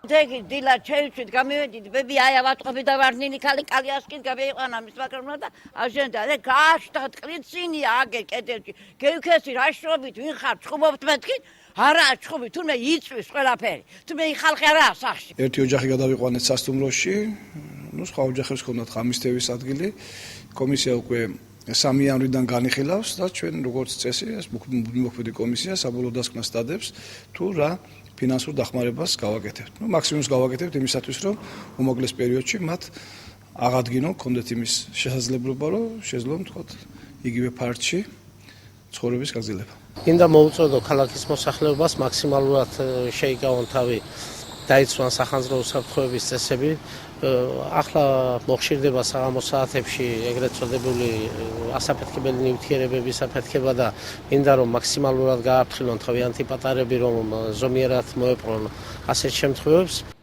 Tegi dila çevrçüt kamiyeti bebi ayavat kapıda varnini kali askin kabi ana misbakarına da ajenda de kaçta tkritsin ya keterci kevkesi raşrobit vin xar çxubobit metkin hara çxubi თურმე იწვის ყველაფერი თურმე ხალხი არა სახში ერთი ოჯახი გადავიყვანეთ სასტუმროში ნუ სხვა ოჯახებს ჰქონდათ ღამისთევის ადგილი კომისია უკვე 3 იანვრიდან განიხილავს და ჩვენ როგორც წესი ეს მოქმედი კომისია საბოლოო დასკვნას სტადებს თუ რა ფინანსურ დახმარებას გავაკეთებთ. ნუ მაქსიმუმს გავაკეთებთ იმისათვის, რომ უმოკლეს პერიოდში მათ აღადგინონ, კონდეთ იმის შესაძლებლობა, რომ შეძლონ თქვათ იგივე ფართში ცხოვრების გაგრძელება. Მინდა მოუწოდო ქალაქის მოსახლეობას მაქსიმალურად შეიკავონ თავი დაიცვან სახანძრო უსაფრთხოების წესები. ახლა მოხშირდება საღამოს საათებში ეგრეთ წოდებული ასაფეთქებელი ნივთიერებების აფეთქება და მინდა რომ მაქსიმალურად გააფრთხილონ თავიანთი პატარები რომ ზომიერად მოეპყრონ ასეთ შემთხვევებს.